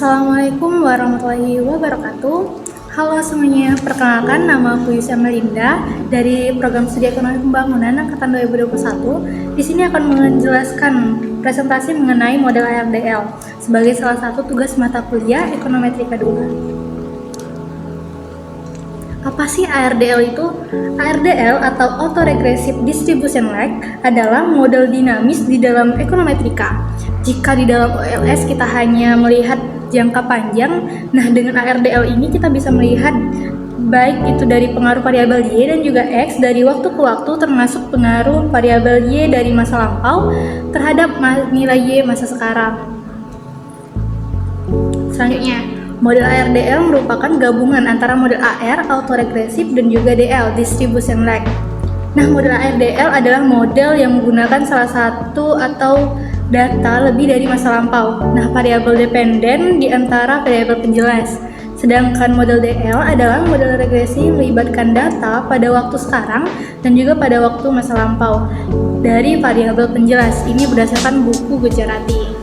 Assalamualaikum warahmatullahi wabarakatuh. Halo semuanya, perkenalkan nama aku Yusya Melinda dari Program Studi Ekonomi Pembangunan Angkatan 2021. Di sini akan menjelaskan presentasi mengenai model ARDL sebagai salah satu tugas mata kuliah Ekonometrika 2. Apa sih ARDL itu? ARDL atau Autoregressive Distribution Lag adalah model dinamis di dalam ekonometrika. Jika di dalam OLS kita hanya melihat jangka panjang, nah dengan ARDL ini kita bisa melihat baik itu dari pengaruh variabel Y dan juga X dari waktu ke waktu, termasuk pengaruh variabel Y dari masa lampau terhadap nilai Y masa sekarang. Selanjutnya, model ARDL merupakan gabungan antara model AR, autoregressive, dan juga DL, distribution lag. Nah, model ARDL adalah model yang menggunakan salah satu atau data lebih dari masa lampau. Nah, variabel dependen di antara variabel penjelas. Sedangkan model DL adalah model regresi melibatkan data pada waktu sekarang dan juga pada waktu masa lampau dari variabel penjelas. Ini berdasarkan buku Gujarati.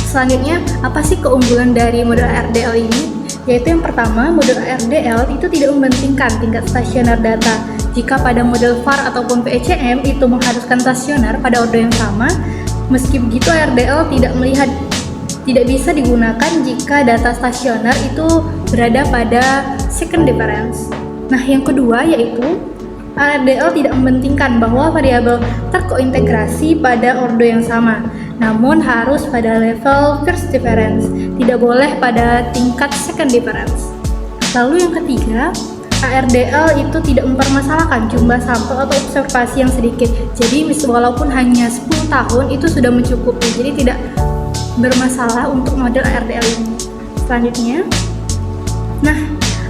Selanjutnya, apa sih keunggulan dari model ARDL ini? Yaitu yang pertama, model ARDL itu tidak mementingkan tingkat stasioner data. Jika pada model VAR ataupun PECM itu mengharuskan stasioner pada order yang sama, meski begitu ARDL tidak bisa digunakan jika data stasioner itu berada pada second difference. Nah, yang kedua yaitu ARDL tidak mementingkan bahwa variabel terkointegrasi pada order yang sama, namun harus pada level first difference, tidak boleh pada tingkat second difference. Lalu yang ketiga, ARDL itu tidak mempermasalahkan jumlah sampel atau observasi yang sedikit. Jadi walaupun hanya 10 tahun itu sudah mencukupi, jadi tidak bermasalah untuk model ARDL ini. Selanjutnya, nah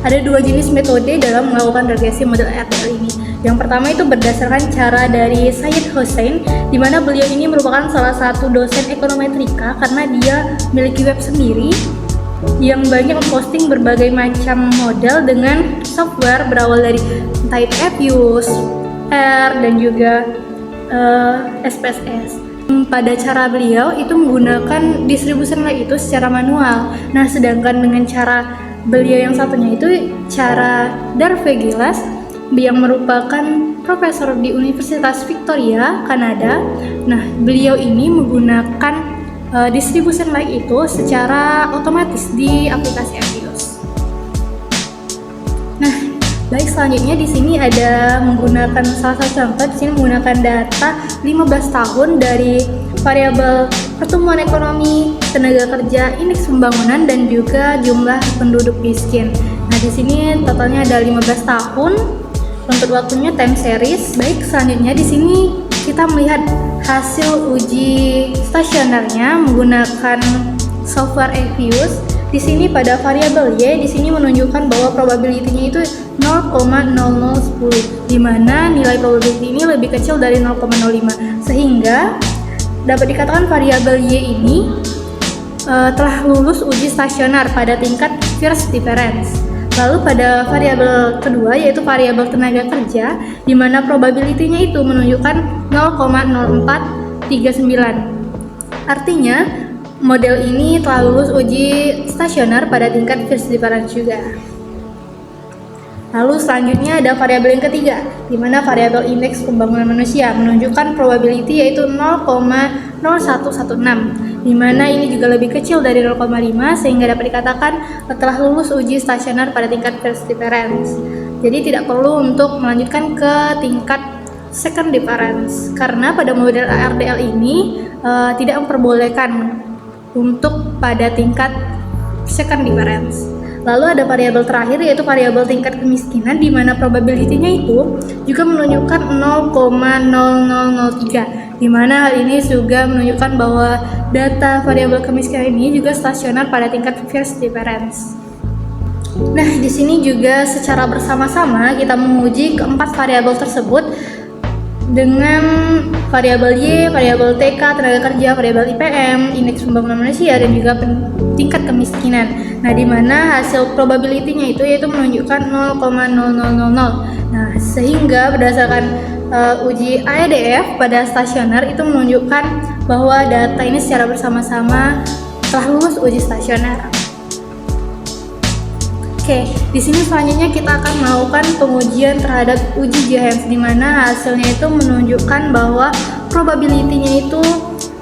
ada dua jenis metode dalam melakukan regresi model ARDL ini. Yang pertama itu berdasarkan cara dari Syed Hossein, di mana beliau ini merupakan salah satu dosen ekonometrika karena dia memiliki web sendiri yang banyak memposting berbagai macam model dengan software berawal dari Type Fuse, R, dan juga SPSS. Pada cara beliau itu menggunakan distribution lag itu secara manual. Nah, sedangkan dengan cara beliau yang satunya itu cara Darvegilas yang merupakan profesor di Universitas Victoria, Kanada. Nah, beliau ini menggunakan distribution lag itu secara otomatis di aplikasi Avios. Nah, baik, selanjutnya di sini ada menggunakan salah satu contoh. Di sini menggunakan data 15 tahun dari variabel pertumbuhan ekonomi, tenaga kerja, indeks pembangunan, dan juga jumlah penduduk miskin. Nah, di sini totalnya ada 15 tahun. Untuk waktunya time series. Baik, selanjutnya di sini kita melihat hasil uji stasionernya menggunakan software Avios. Di sini pada variabel Y di sini menunjukkan bahwa probability-nya itu 0,0010, di mana nilai probability ini lebih kecil dari 0,05, sehingga dapat dikatakan variabel Y ini telah lulus uji stasioner pada tingkat first difference. Lalu pada variabel kedua yaitu variabel tenaga kerja, di mana probability-nya itu menunjukkan 0,0439. Artinya model ini telah lulus uji stasioner pada tingkat first difference juga. Lalu selanjutnya ada variabel yang ketiga, di mana variabel indeks pembangunan manusia menunjukkan probability yaitu 0,0116. Di mana ini juga lebih kecil dari 0,5, sehingga dapat dikatakan telah lulus uji stasioner pada tingkat first difference. Jadi tidak perlu untuk melanjutkan ke tingkat second difference, karena pada model ARDL ini tidak memperbolehkan untuk pada tingkat second difference. Lalu ada variabel terakhir yaitu variabel tingkat kemiskinan, di mana probability-nya itu juga menunjukkan 0,0003. Di mana hal ini juga menunjukkan bahwa data variabel kemiskinan ini juga stasioner pada tingkat first difference. Nah, di sini juga secara bersama-sama kita menguji keempat variabel tersebut dengan variabel Y, variabel TK, tenaga kerja, variabel IPM, indeks pembangunan manusia, dan juga tingkat kemiskinan. Nah, di mana hasil probability-nya itu yaitu menunjukkan 0,0000. Nah, sehingga berdasarkan uji AEDF pada stasioner itu menunjukkan bahwa data ini secara bersama-sama telah lulus uji stasioner. Oke, di sini selanjutnya kita akan melakukan pengujian terhadap uji Johans, di mana hasilnya itu menunjukkan bahwa probability-nya itu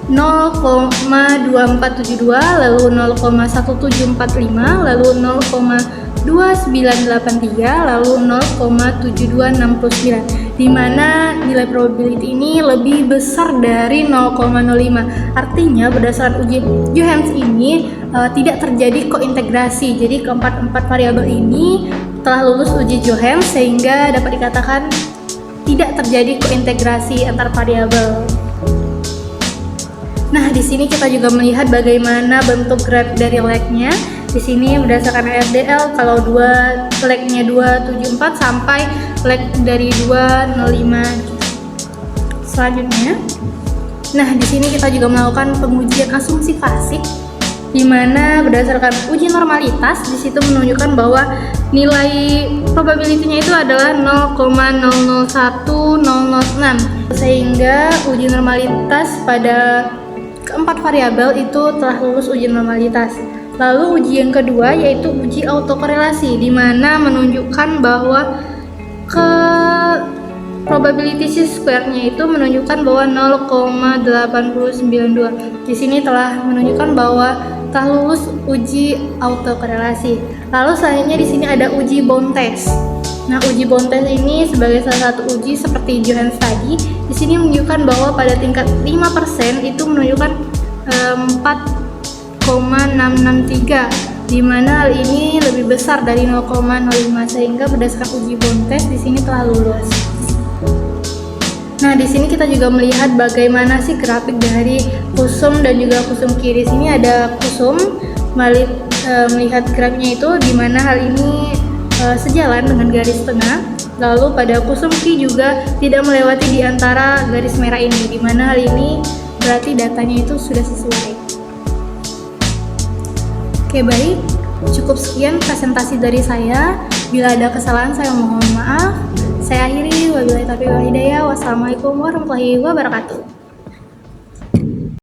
0,2472, lalu 0,1745, lalu 0,2983, lalu 0,7269, di mana nilai probability ini lebih besar dari 0,05. Artinya berdasarkan uji Johans ini tidak terjadi kointegrasi. Jadi keempat variabel ini telah lulus uji Johans sehingga dapat dikatakan tidak terjadi kointegrasi antar variabel. Nah, di sini kita juga melihat bagaimana bentuk graf dari lagnya. Di sini berdasarkan RDL, kalau lagnya 274 sampai lag dari 205. Selanjutnya, nah di sini kita juga melakukan pengujian asumsi klasik, di mana berdasarkan uji normalitas di situ menunjukkan bahwa nilai probability-nya itu adalah 0,001006, sehingga uji normalitas pada keempat variabel itu telah lulus uji normalitas. Lalu uji yang kedua yaitu uji autokorelasi, di mana menunjukkan bahwa probability square-nya itu menunjukkan bahwa 0,8092. Di sini telah menunjukkan bahwa telah lulus uji autokorelasi. Lalu selanjutnya di sini ada uji bound test. Nah, uji bound test ini sebagai salah satu uji seperti Johans tadi. Di sini menunjukkan bahwa pada tingkat 5% itu menunjukkan 4,663, di mana hal ini lebih besar dari 0,05, sehingga berdasarkan uji bound test di sini telah lulus. Nah, di sini kita juga melihat bagaimana sih grafik dari kusum dan juga kusum kiri. Sini ada kusum melihat grafiknya itu di mana hal ini sejalan dengan garis tengah. Lalu pada kusum Q juga tidak melewati di antara garis merah ini, di mana hal ini berarti datanya itu sudah sesuai. Oke, baik, cukup sekian presentasi dari saya. Bila ada kesalahan saya mohon maaf. Saya akhiri, wabillahi taufiq wal hidayah. Wassalamualaikum warahmatullahi wabarakatuh.